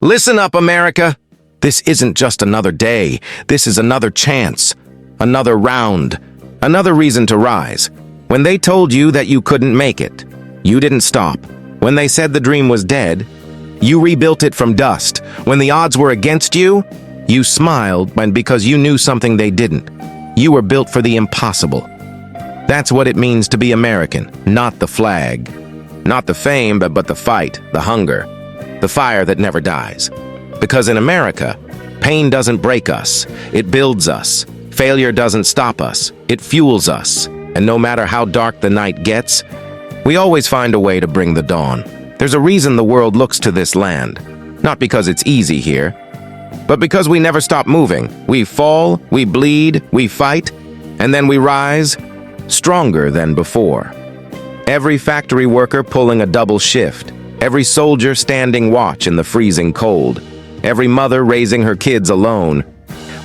Listen up, America. This isn't just another day. This is another chance, another round, another reason to rise. When they told you that you couldn't make it, you didn't stop. When they said the dream was dead, you rebuilt it from dust. When the odds were against you, you smiled, and because you knew something they didn't. You were built for the impossible. That's what it means to be American, not the flag. Not the fame, but the fight, the hunger, the fire that never dies. Because in America, pain doesn't break us, it builds us. Failure doesn't stop us, it fuels us. And no matter how dark the night gets, we always find a way to bring the dawn. There's a reason the world looks to this land. Not because it's easy here, but because we never stop moving. We fall, we bleed, we fight, and then we rise, stronger than before. Every factory worker pulling a double shift, every soldier standing watch in the freezing cold, every mother raising her kids alone,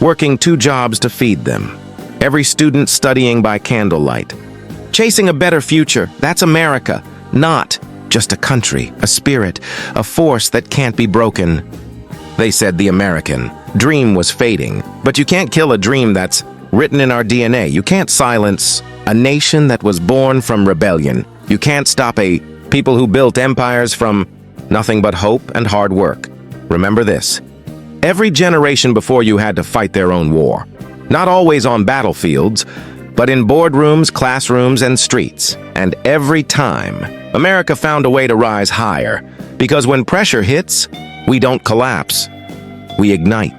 working 2 jobs to feed them, every student studying by candlelight. Chasing a better future, that's America, not just a country, a spirit, a force that can't be broken. They said the American dream was fading, but you can't kill a dream that's written in our DNA. You can't silence a nation that was born from rebellion. You can't stop a people who built empires from nothing but hope and hard work. Remember this. Every generation before you had to fight their own war. Not always on battlefields, but in boardrooms, classrooms, and streets. And every time, America found a way to rise higher. Because when pressure hits, we don't collapse. We ignite.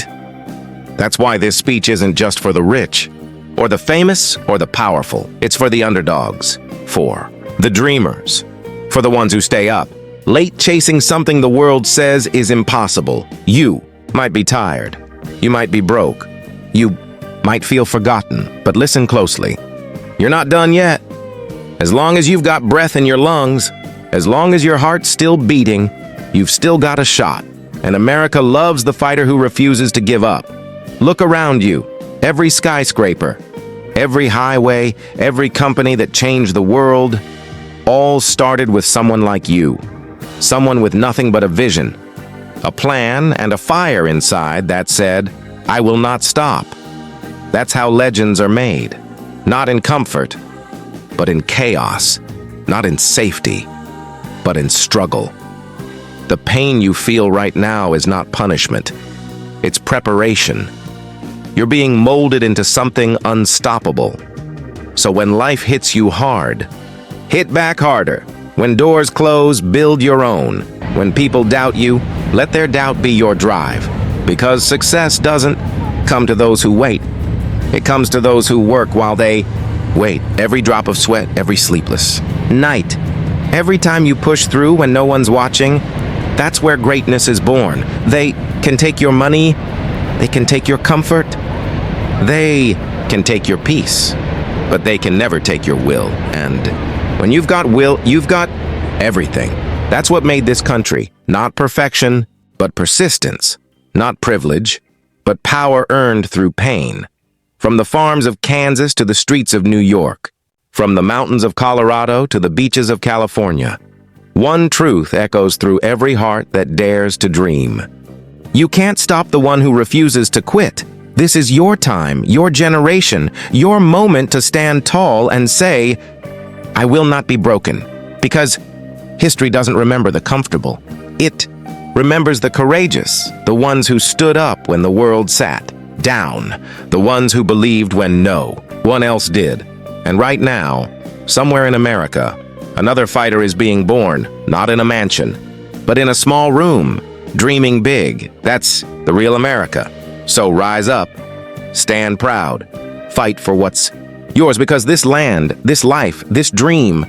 That's why this speech isn't just for the rich, or the famous, or the powerful. It's for the underdogs, for the dreamers, for the ones who stay up, late chasing something the world says is impossible. You might be tired. You might be broke. You might feel forgotten, but listen closely. You're not done yet. As long as you've got breath in your lungs, as long as your heart's still beating, you've still got a shot. And America loves the fighter who refuses to give up. Look around you. Every skyscraper, every highway, every company that changed the world, all started with someone like you. Someone with nothing but a vision, a plan, and a fire inside that said, "I will not stop." That's how legends are made. Not in comfort, but in chaos. Not in safety, but in struggle. The pain you feel right now is not punishment. It's preparation. You're being molded into something unstoppable. So when life hits you hard, hit back harder. When doors close, build your own. When people doubt you, let their doubt be your drive. Because success doesn't come to those who wait. It comes to those who work while they wait. Every drop of sweat, every sleepless night. Every time you push through when no one's watching, that's where greatness is born. They can take your money, they can take your comfort, they can take your peace, but they can never take your will. And when you've got will, you've got everything. That's what made this country. Not perfection, but persistence. Not privilege, but power earned through pain. From the farms of Kansas to the streets of New York. From the mountains of Colorado to the beaches of California. One truth echoes through every heart that dares to dream. You can't stop the one who refuses to quit. This is your time, your generation, your moment to stand tall and say, "I will not be broken." Because history doesn't remember the comfortable. It remembers the courageous, the ones who stood up when the world sat down, the ones who believed when no one else did. And right now, somewhere in America, another fighter is being born, not in a mansion, but in a small room, dreaming big. That's the real America. So rise up, stand proud, fight for what's yours, because this land, this life, this dream,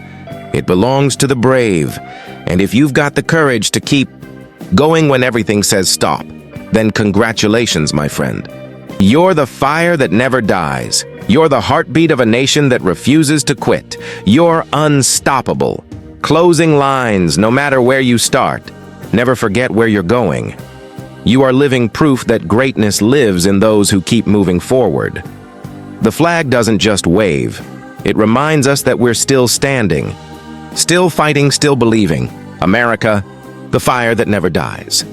it belongs to the brave. And if you've got the courage to keep going when everything says stop, then congratulations, my friend. You're the fire that never dies. You're the heartbeat of a nation that refuses to quit. You're unstoppable. Closing lines, no matter where you start. Never forget where you're going. You are living proof that greatness lives in those who keep moving forward. The flag doesn't just wave. It reminds us that we're still standing, still fighting, still believing. America, the fire that never dies.